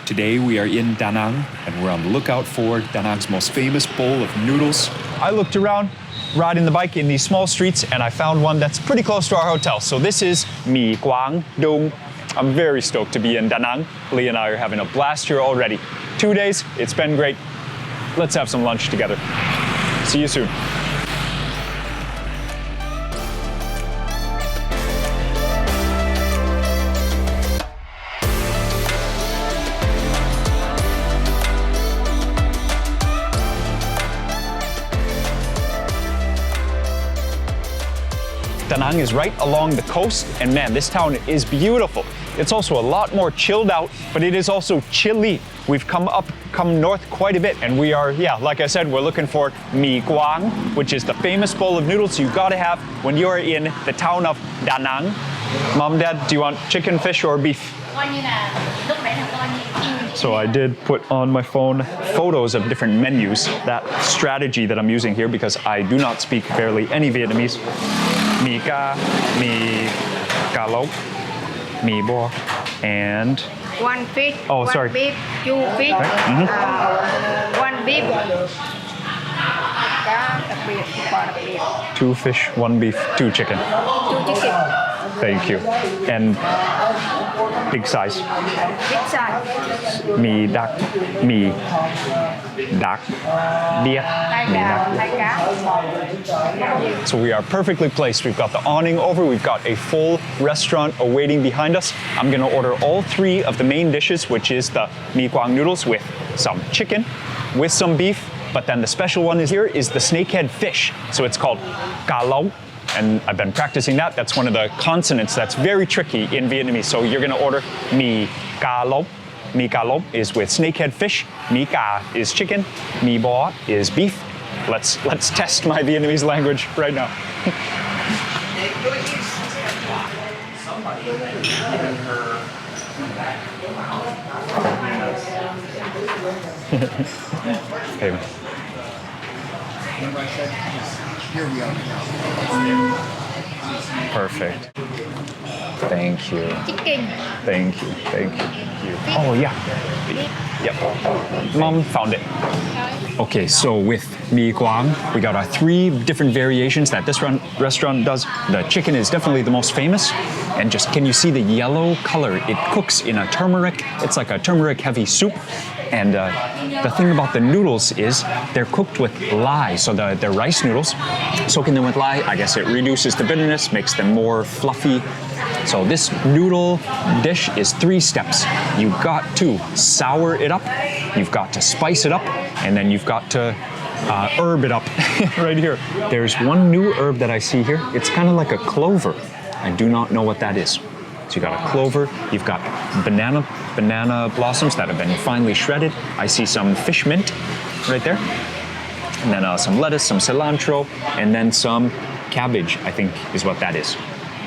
Today we are in Da Nang and we're on the lookout for Da Nang's most famous bowl of noodles. I looked around, riding the bike in these small streets, and I found one that's pretty close to our hotel. So this is Quảng. I'm very stoked to be in Da Nang. Lee and I are having a blast here already. 2 days, it's been great. Let's have some lunch together. See you soon. Da Nang is right along the coast, and man, this town is beautiful. It's also a lot more chilled out, but it is also chilly. We've come north quite a bit, and we are, like I said, we're looking for Quảng, which is the famous bowl of noodles you gotta have when you are in the town of Da Nang. Mom, Dad, do you want chicken, fish, or beef? So I did put on my phone photos of different menus, that strategy that I'm using here because I do not speak barely any Vietnamese. Mì ca, mì cà lốc, mì bo, and one fish, one beef, two fish, one beef, two fish, one beef, two chicken. two chicken. Thank you. And big size. Big size. Mì đặc, bia, mì đặc. So we are perfectly placed. We've got the awning over. We've got a full restaurant awaiting behind us. I'm gonna order all three of the main dishes, which is the Quảng noodles with some chicken, with some beef. But then the special one is the snakehead fish. So it's called cà lốc. And I've been practicing that. That's one of the consonants that's very tricky in Vietnamese. So you're gonna order mì cà lốc. Mì cà lốc is with snakehead fish. Mì cà is chicken. Mì bo is beef. Let's test my Vietnamese language right now. Hey, man. Perfect. Thank you. Chicken. Thank you. Oh yeah. Yep. Mom found it. Okay, so with Quảng, we got our three different variations that this restaurant does. The chicken is definitely the most famous. And just, can you see the yellow color? It cooks in a turmeric. It's like a turmeric heavy soup. And the thing about the noodles is they're cooked with lye. So they're rice noodles. Soaking them with lye, I guess it reduces the bitterness, makes them more fluffy. So this noodle dish is 3 steps. You've got to sour it up, you've got to spice it up, and then you've got to herb it up right here. There's one new herb that I see here. It's kind of like a clover. I do not know what that is. So you got a clover, you've got banana blossoms that have been finely shredded. I see some fish mint right there. And then some lettuce, some cilantro, and then some cabbage, I think is what that is.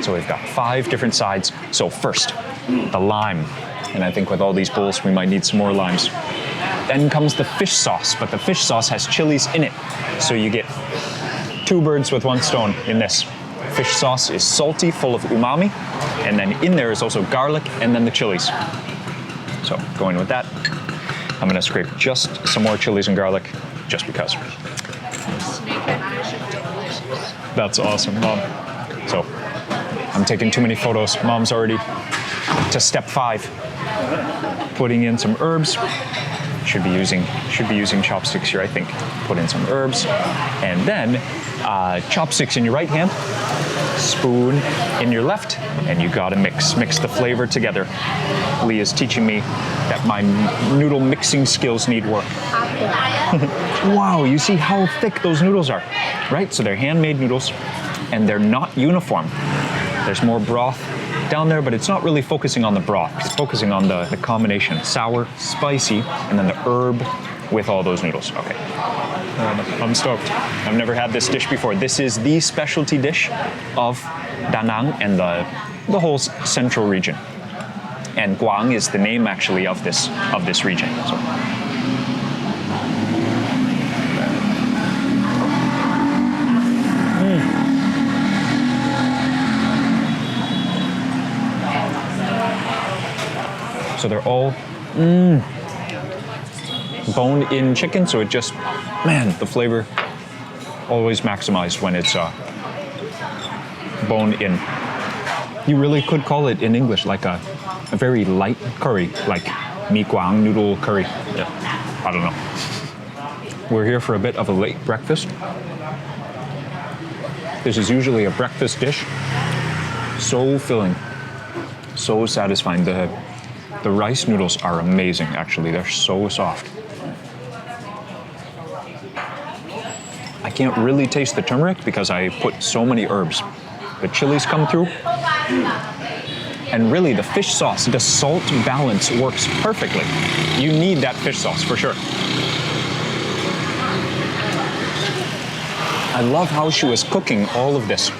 So we've got 5 different sides. So first, the lime. And I think with all these bowls, we might need some more limes. Then comes the fish sauce, but the fish sauce has chilies in it. So you get 2 birds with 1 stone in this. Fish sauce is salty, full of umami. And then in there is also garlic and then the chilies. So going with that, I'm gonna scrape just some more chilies and garlic, just because. That's awesome, Mom. So I'm taking too many photos. Mom's already to step 5. Putting in some herbs. Should be using chopsticks here, I think. Put in some herbs. And then chopsticks in your right hand, spoon in your left, and you gotta mix the flavor together. Lee is teaching me that my noodle mixing skills need work. Wow, you see how thick those noodles are, right? So they're handmade noodles, and they're not uniform. There's more broth down there, but it's not really focusing on the broth. It's focusing on the combination, sour, spicy, and then the herb with all those noodles. Okay, I'm stoked. I've never had this dish before. This is the specialty dish of Da Nang and the whole central region. And Quảng is the name actually of this region. So. So they're all Bone-in chicken, so it just, man, the flavor always maximized when it's bone-in. You really could call it in English like a very light curry, like mi Quảng noodle curry. Yeah, I don't know. We're here for a bit of a late breakfast. This is usually a breakfast dish. So filling, so satisfying. The rice noodles are amazing, actually. They're so soft. I can't really taste the turmeric because I put so many herbs. The chilies come through. And really, the fish sauce, the salt balance works perfectly. You need that fish sauce for sure. I love how she was cooking all of this.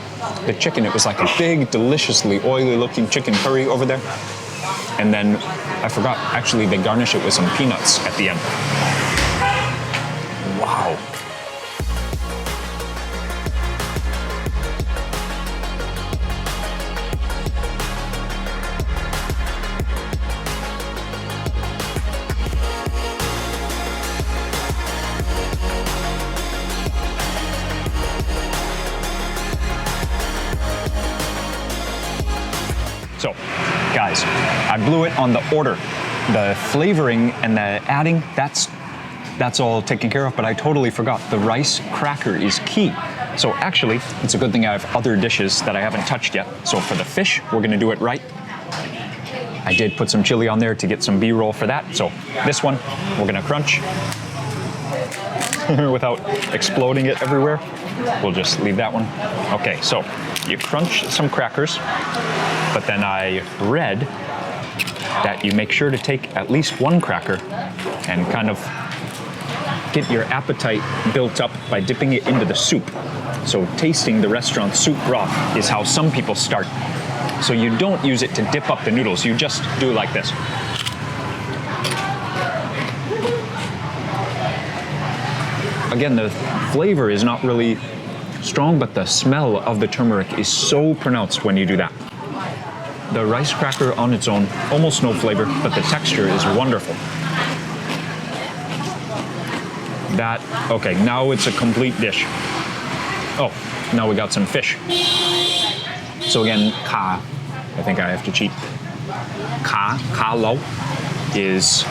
The chicken, it was like a big, deliciously oily looking chicken curry over there. And then, I forgot, actually they garnish it with some peanuts at the end. Wow. So, guys, I blew it on the order. The flavoring and the adding, that's all taken care of, but I totally forgot. The rice cracker is key. So actually, it's a good thing I have other dishes that I haven't touched yet. So for the fish, we're gonna do it right. I did put some chili on there to get some B-roll for that. So this one, we're gonna crunch without exploding it everywhere. We'll just leave that one. Okay, so you crunch some crackers, but then I read that you make sure to take at least one cracker and kind of get your appetite built up by dipping it into the soup. So tasting the restaurant soup broth is how some people start. So you don't use it to dip up the noodles, you just do it like this. Again, the flavor is not really strong, but the smell of the turmeric is so pronounced when you do that. The rice cracker on its own, almost no flavor, but the texture is wonderful. That, okay, now it's a complete dish. Oh, now we got some fish. So again, ka, I think I have to cheat. Ka lo is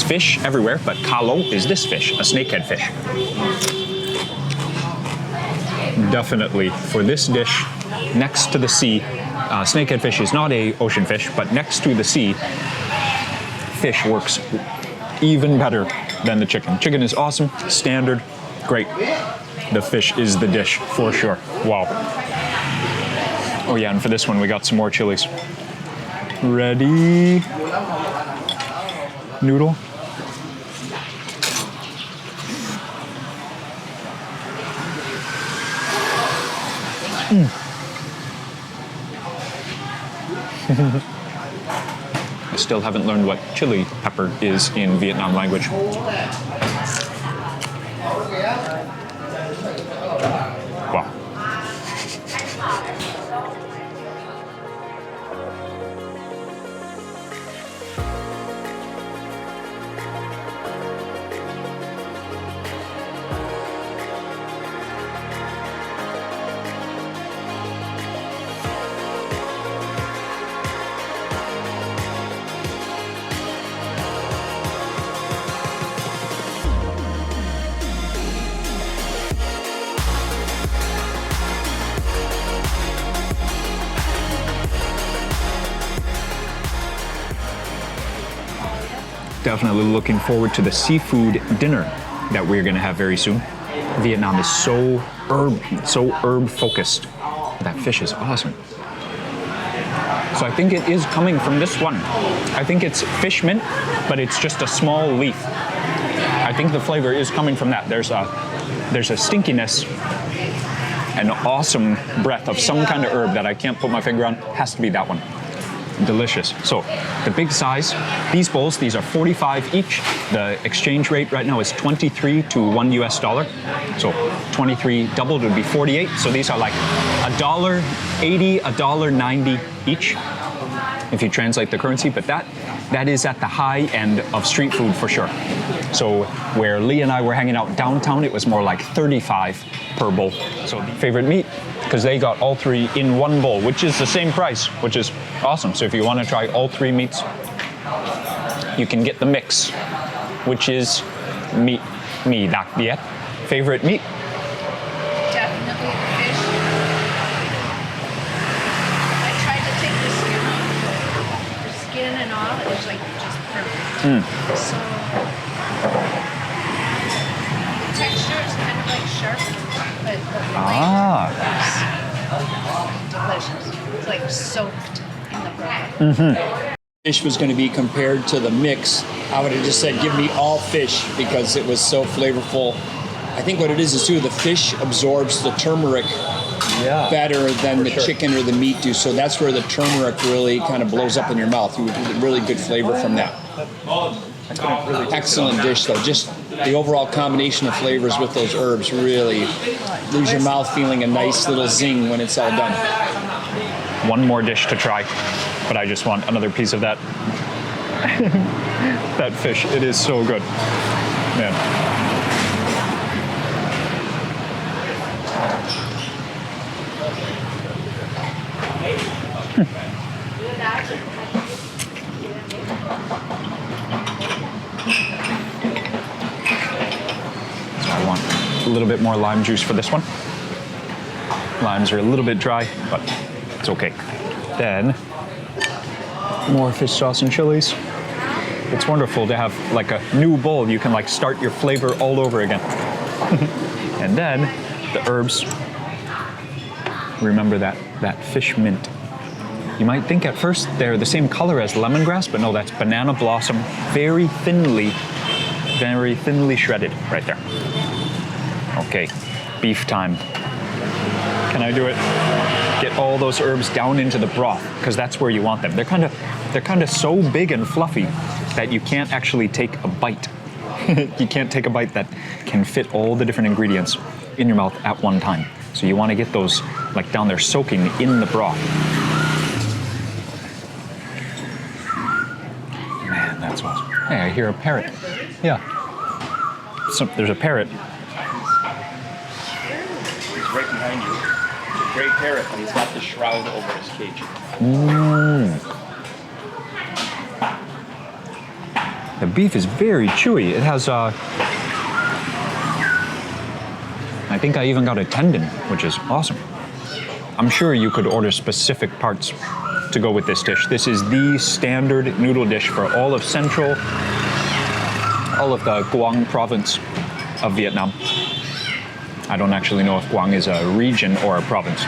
fish everywhere, but ka lo is this fish, a snakehead fish. Definitely, for this dish, next to the sea, snakehead fish is not a ocean fish, but next to the sea, fish works even better than the chicken. Chicken is awesome, standard, great. The fish is the dish for sure. Wow. Oh yeah, and for this one we got some more chilies. Ready? Noodle. I still haven't learned what chili pepper is in Vietnam language. Wow. Definitely looking forward to the seafood dinner that we're gonna have very soon. Vietnam is so herb focused. That fish is awesome. So I think it is coming from this one. I think it's fish mint, but it's just a small leaf. I think the flavor is coming from that. There's a stinkiness, an awesome breath of some kind of herb that I can't put my finger on. Has to be that one. Delicious. So the big size, these bowls, these are 45 each. The exchange rate right now is 23 to $1 US. So 23 doubled would be 48. So these are like $1.80, $1.90 each. if you translate the currency, but that is at the high end of street food for sure. So where Lee and I were hanging out downtown, it was more like 35 per bowl. So favorite meat, because they got all three in one bowl, which is the same price, which is awesome. So if you want to try all three meats, you can get the mix, which is mì đặc Việt. Favorite meat? Definitely fish. I tried to take the skin off. The skin and all, it was like just perfect. So the texture is kind of like sharp, but the flavor is delicious. It's like soaked in the broth. Fish was going to be compared to the mix, I would have just said give me all fish because it was so flavorful. I think what it is too, the fish absorbs the turmeric better than the chicken or the meat do. So that's where the turmeric really kind of blows up in your mouth. You get really good flavor from that. Excellent dish though. Just the overall combination of flavors with those herbs really leaves your mouth feeling a nice little zing when it's all done. One more dish to try, but I just want another piece of that. That fish, it is so good. Man. So I want a little bit more lime juice for this one. Limes are a little bit dry, but it's okay. Then, more fish sauce and chilies. It's wonderful to have like a new bowl. You can like start your flavor all over again. And then the herbs. Remember that fish mint. You might think at first they're the same color as lemongrass, but no, that's banana blossom, very thinly shredded right there. Okay, beef time. Can I do it? Get all those herbs down into the broth, because that's where you want them. They're kind of so big and fluffy that you can't actually take a bite. You can't take a bite that can fit all the different ingredients in your mouth at one time. So you want to get those like down there soaking in the broth. Man, that's awesome. Hey, I hear a parrot. Yeah. There's a parrot. He's right behind you. It's a great parrot, and he's got the shroud over his cage. The beef is very chewy. It has I think I even got a tendon, which is awesome. I'm sure you could order specific parts to go with this dish. This is the standard noodle dish for all of the Quảng province of Vietnam. I don't actually know if Quảng is a region or a province.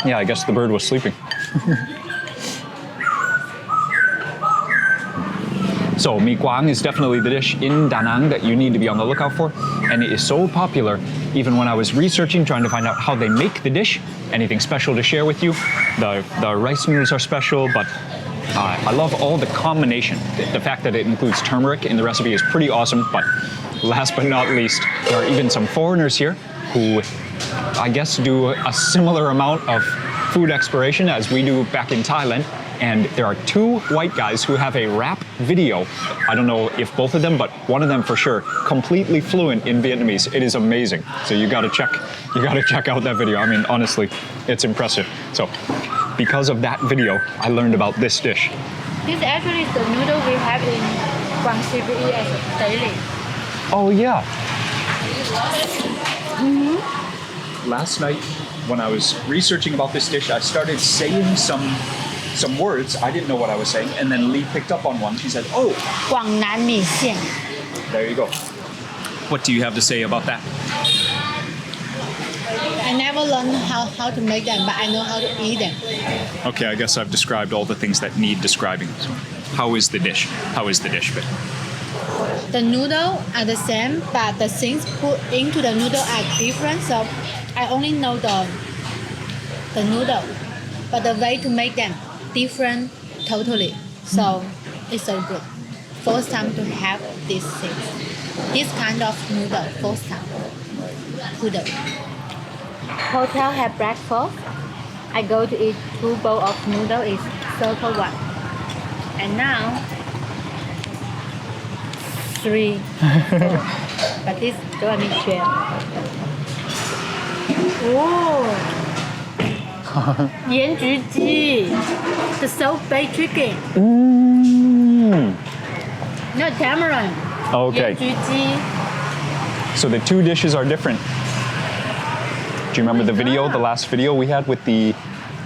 Yeah, I guess the bird was sleeping. So, mì Quảng is definitely the dish in Da Nang that you need to be on the lookout for. And it is so popular, even when I was researching, trying to find out how they make the dish, anything special to share with you. The rice noodles are special, but I love all the combination. The fact that it includes turmeric in the recipe is pretty awesome, but last but not least, there are even some foreigners here who I guess do a similar amount of food exploration as we do back in Thailand. And there are two white guys who have a rap video. I don't know if both of them, but one of them for sure, completely fluent in Vietnamese. It is amazing. So you gotta check out that video. I mean, honestly, it's impressive. So because of that video, I learned about this dish. This actually is the noodle we have in Quảng CBE as a daily. Oh yeah. Last night, when I was researching about this dish, I started saying some words. I didn't know what I was saying, and then Lee picked up on one. She said, "Oh, Quảng Nam mì xiên." There you go. What do you have to say about that? I never learned how to make them, but I know how to eat them. Okay, I guess I've described all the things that need describing. So how is the dish? How is the dish bit? The noodle are the same, but the things put into the noodle are different. So I only know the noodle, but the way to make them different totally. So it's so good. First time to have these things. This kind of noodle, first time. Noodle. Hotel have breakfast. I go to eat 2 bowls of noodle is circle one. And now 3. But this don't need share. Oh. 盐焗鸡 the soft baked chicken. No tamarind. Okay. 盐焗鸡 So the 2 dishes are different. Do you remember the video, the last video we had with the,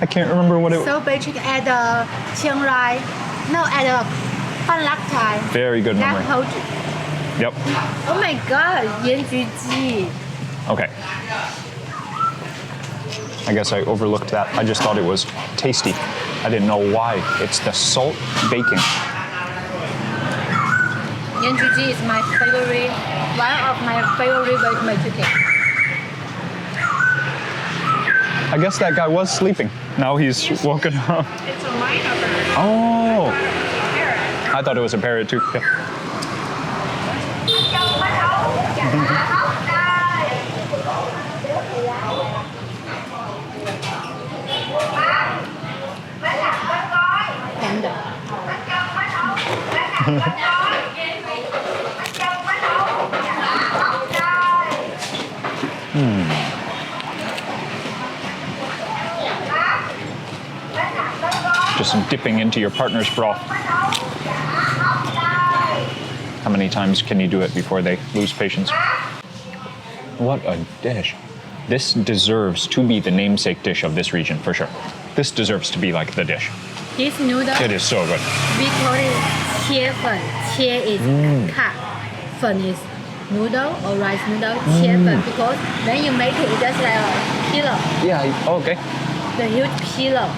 I can't remember what it was. soft baked chicken at the Chiang Rai. No, at the Ban Lak Thai. Very good memory. Yep. Oh my god, 盐焗鸡. Okay. I guess I overlooked that. I just thought it was tasty. I didn't know why. It's the salt bacon. 盐焗鸡 is my favorite, one of my favorite way to make chicken. I guess that guy was sleeping. Now he's woken up. It's a minor bird. Oh. I thought it was a parrot too. Yeah. Just dipping into your partner's broth. How many times can you do it before they lose patience? What a dish. This deserves to be the namesake dish of this region, for sure. This deserves to be like the dish. This noodle, It is so good. we call it 切粉. 切 is cut. 粉 is noodle or rice noodle. 切粉 because when you make it, it's just like a pillow. Yeah, okay. The huge pillow.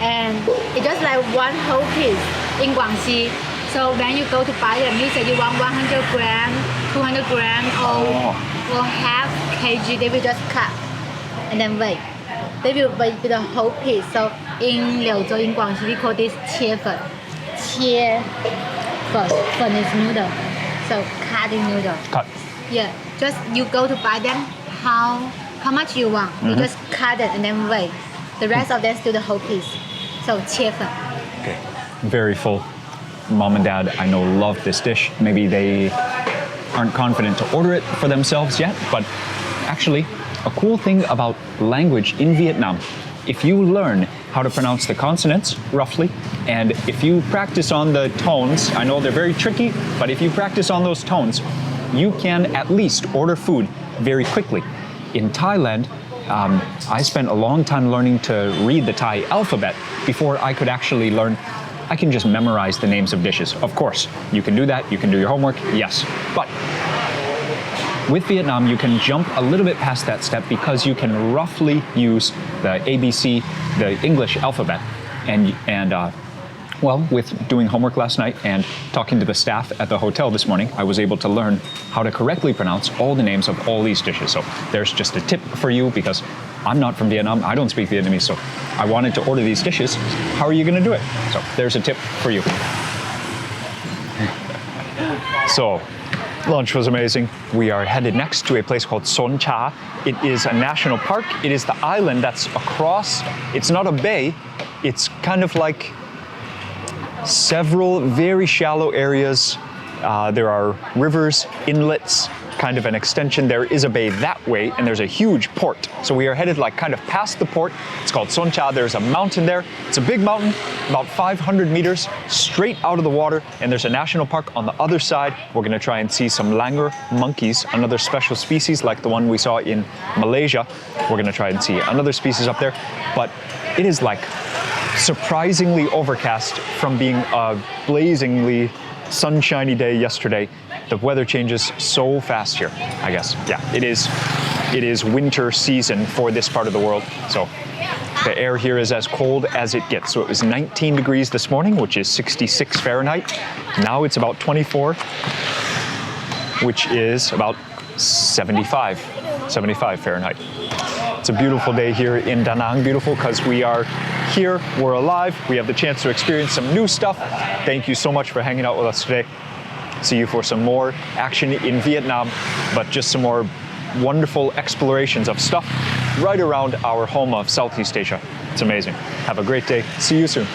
And it's just like one whole piece in Guangxi. So when you go to buy it, means that you want 100 gram, 200 gram, or half kg, they will just cut and then weigh. They will weigh the whole piece. So in Liuzhou, in Guangxi, we call this 切粉. 切粉. 粉 is noodle. So cutting noodle. Cut. Yeah, just you go to buy them how much you want. You just cut it and then weigh. The rest of them still the whole piece. So 切粉. Okay. Very full. Mom and Dad, I know, love this dish. Maybe they aren't confident to order it for themselves yet, but actually, a cool thing about language in Vietnam, if you learn how to pronounce the consonants roughly, and if you practice on the tones, I know they're very tricky, but if you practice on those tones, you can at least order food very quickly. In Thailand, I spent a long time learning to read the Thai alphabet before I could actually learn. I can just memorize the names of dishes. Of course, you can do that, you can do your homework, yes. But with Vietnam, you can jump a little bit past that step because you can roughly use the ABC, the English alphabet. Well, with doing homework last night and talking to the staff at the hotel this morning, I was able to learn how to correctly pronounce all the names of all these dishes. So there's just a tip for you because I'm not from Vietnam, I don't speak Vietnamese, so I wanted to order these dishes. How are you gonna do it? So there's a tip for you. So, lunch was amazing. We are headed next to a place called Son Cha. It is a national park. It is the island that's across, it's not a bay, it's kind of like several very shallow areas. There are rivers, inlets, kind of an extension. There is a bay that way, and there's a huge port. So we are headed like kind of past the port. It's called Son Cha. There's a mountain there. It's a big mountain, about 500 meters straight out of the water, and there's a national park on the other side. We're gonna try and see some langur monkeys, another special species like the one we saw in Malaysia. We're gonna try and see another species up there, but it is like surprisingly overcast from being a blazingly sunshiny day yesterday. The weather changes so fast here, I guess. Yeah, it is it is winter season for this part of the world. So the air here is as cold as it gets. So it was 19 degrees this morning, which is 66 Fahrenheit. Now it's about 24, which is about 75 Fahrenheit. It's a beautiful day here in Da Nang. Beautiful because we are here, we're alive, we have the chance to experience some new stuff. Thank you so much for hanging out with us today. See you for some more action in Vietnam, but just some more wonderful explorations of stuff right around our home of Southeast Asia. It's amazing. Have a great day. See you soon.